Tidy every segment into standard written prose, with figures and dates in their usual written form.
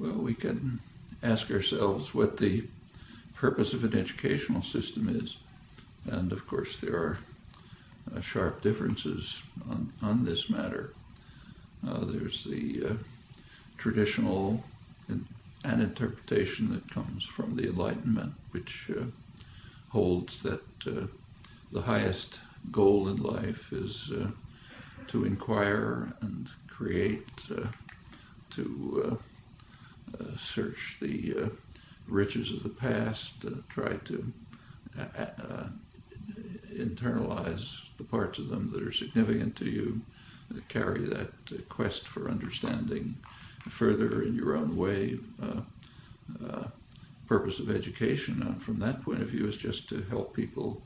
Well, we can ask ourselves what the purpose of an educational system is. And of course, there are sharp differences on this matter. There's the traditional an interpretation that comes from the Enlightenment, which holds that the highest goal in life is to inquire and create, to search the riches of the past, try to internalize the parts of them that are significant to you, carry that quest for understanding further in your own way. Purpose of education, from that point of view, is just to help people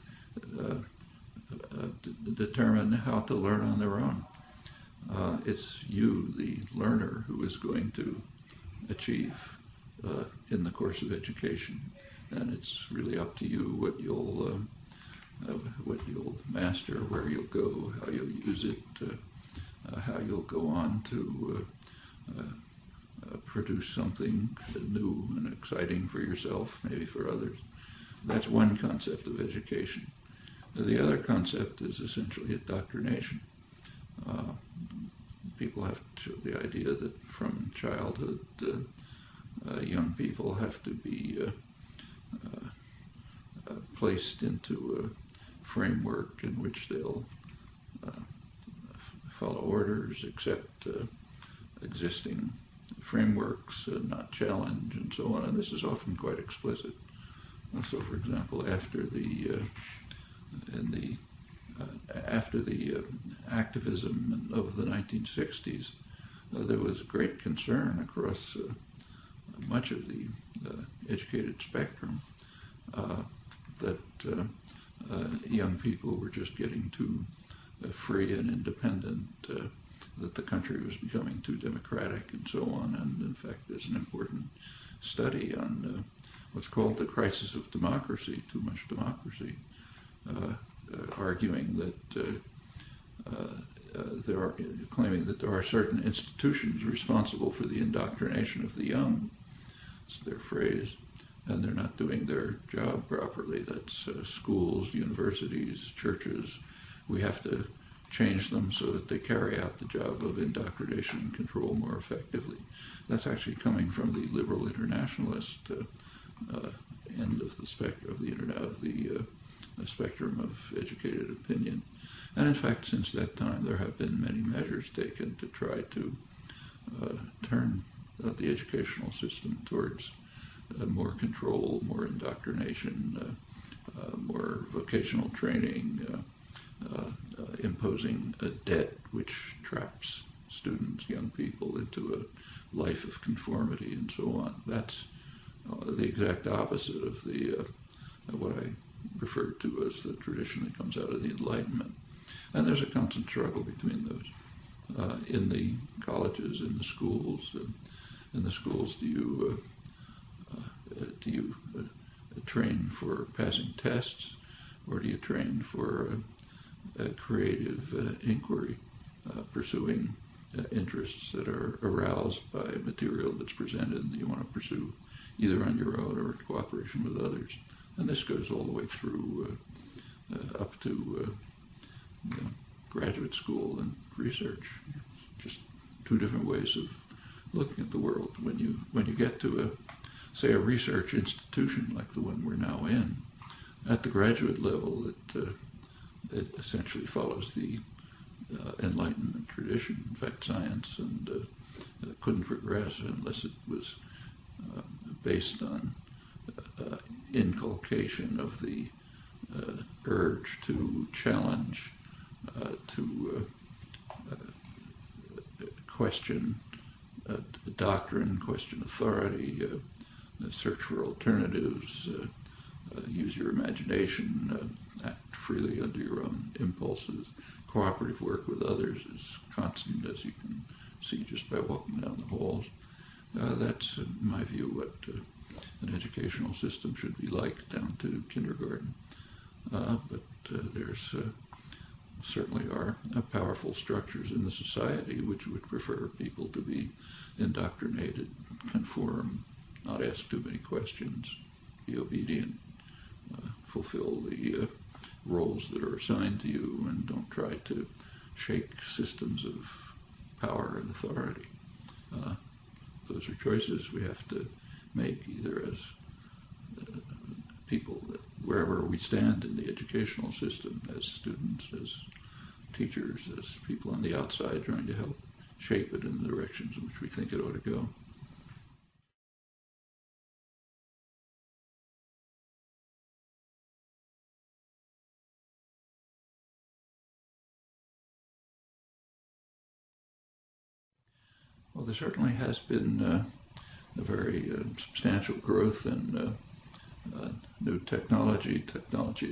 determine how to learn on their own. It's you, the learner, who is going to achieve in the course of education, and it's really up to you what you'll master, where you'll go, how you'll use it, how you'll go on to produce something new and exciting for yourself, maybe for others. That's one concept of education. The other concept is essentially indoctrination. People have the idea that from childhood, young people have to be placed into a framework in which they'll follow orders, accept existing frameworks, not challenge, and so on. And this is often quite explicit. So, for example, after the activism of the 1960s, there was great concern across much of the educated spectrum that young people were just getting too free and independent, that the country was becoming too democratic, and so on. And in fact, there's an important study on what's called the crisis of democracy, too much democracy, arguing that claiming that there are certain institutions responsible for the indoctrination of the young. It's their phrase, and they're not doing their job properly. That's schools, universities, churches. We have to change them so that they carry out the job of indoctrination and control more effectively. That's actually coming from the liberal internationalist end of the spectrum of the spectrum of educated opinion. And in fact, since that time, there have been many measures taken to try to turn the educational system towards more control, more indoctrination, more vocational training, imposing a debt which traps students, young people, into a life of conformity and so on. That's the exact opposite of what I refer to as the tradition that comes out of the Enlightenment. And there's a constant struggle between those. In the colleges, in the schools, do you train for passing tests, or do you train for creative inquiry, pursuing interests that are aroused by material that's presented and that you want to pursue either on your own or in cooperation with others? And this goes all the way through up to graduate school and research. Just two different ways of looking at the world. When you get to a research institution like the one we're now in, at the graduate level, it essentially follows the Enlightenment tradition. In fact, science couldn't progress unless it was based on inculcation of the urge to challenge, to question doctrine, question authority, search for alternatives, use your imagination, act freely under your own impulses. Cooperative work with others is constant, as you can see just by walking down the halls. That's, in my view, what an educational system should be like down to kindergarten. But there's certainly are powerful structures in the society which would prefer people to be indoctrinated, conform, not ask too many questions, be obedient, fulfill the roles that are assigned to you, and don't try to shake systems of power and authority. Those are choices we have to make, either as people, wherever we stand in the educational system, as students, as teachers, as people on the outside trying to help shape it in the directions in which we think it ought to go. Well, there certainly has been a very substantial growth in new technology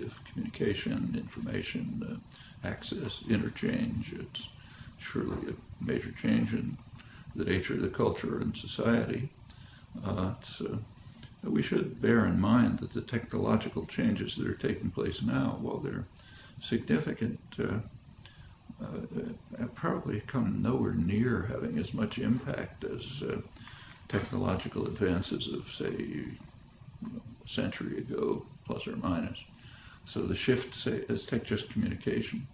of communication, information, access, interchange. It's surely a major change in the nature of the culture and society. We should bear in mind that the technological changes that are taking place now, while they're significant, probably come nowhere near having as much impact as technological advances of, say, a century ago, plus or minus. So the shift, say, let's take just communication.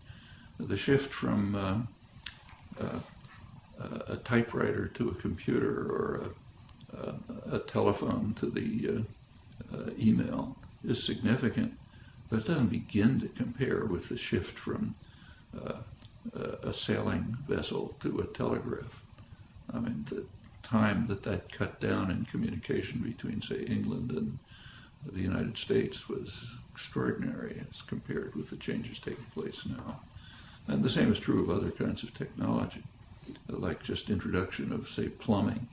The shift from a typewriter to a computer, or a telephone to the email is significant, but it doesn't begin to compare with the shift from a sailing vessel to a telegraph. I mean, the time that cut down in communication between, say, England and the United States was extraordinary as compared with the changes taking place now. And the same is true of other kinds of technology, like just introduction of, say, plumbing.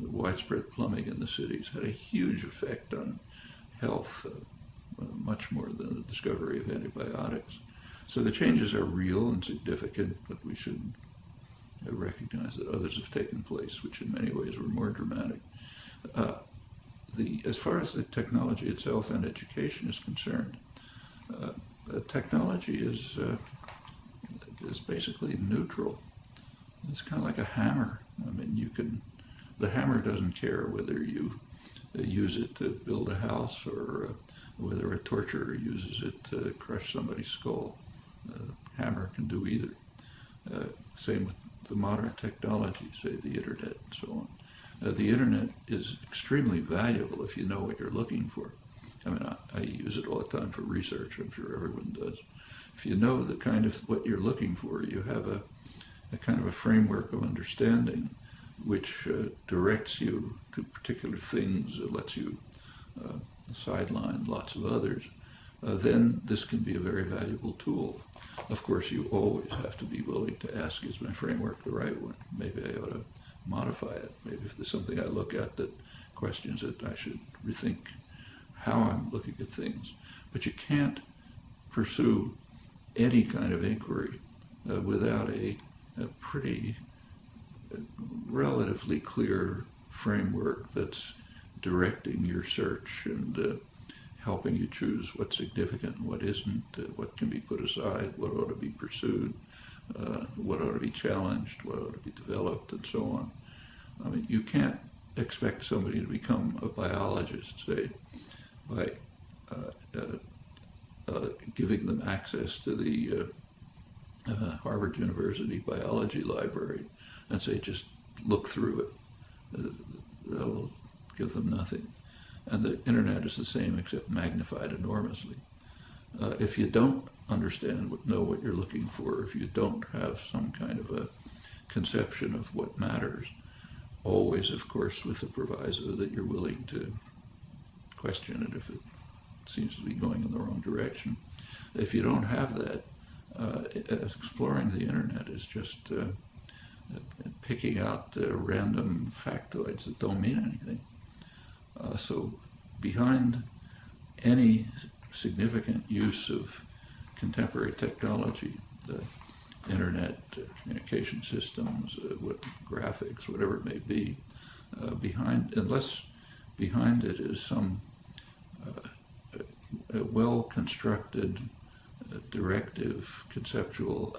Widespread plumbing in the cities had a huge effect on health, much more than the discovery of antibiotics. So the changes are real and significant, but we should recognize that others have taken place, which in many ways were more dramatic. As far as the technology itself and education is concerned, technology is basically neutral. It's kind of like a hammer. I mean, the hammer doesn't care whether you use it to build a house or whether a torturer uses it to crush somebody's skull. Hammer can do either. Same with the modern technology, say the internet and so on. The internet is extremely valuable if you know what you're looking for. I mean, I use it all the time for research. I'm sure everyone does. If you know the kind of what you're looking for, you have a kind of a framework of understanding which directs you to particular things, lets you sideline lots of others, then this can be a very valuable tool. Of course, you always have to be willing to ask, is my framework the right one? Maybe I ought to modify it. Maybe if there's something I look at that questions it, I should rethink how I'm looking at things. But you can't pursue any kind of inquiry without a pretty relatively clear framework that's directing your search and helping you choose what's significant and what isn't, what can be put aside, what ought to be pursued, what ought to be challenged, what ought to be developed, and so on. I mean, you can't expect somebody to become a biologist, say, by giving them access to the Harvard University biology library and say, just look through it. That'll give them nothing. And the internet is the same, except magnified enormously. If you don't know what you're looking for, if you don't have some kind of a conception of what matters, always, of course, with the proviso that you're willing to question it if it seems to be going in the wrong direction. If you don't have that, exploring the internet is just picking out random factoids that don't mean anything. So behind any significant use of contemporary technology, the internet, communication systems, graphics, whatever it may be, unless behind it is some well-constructed directive, conceptual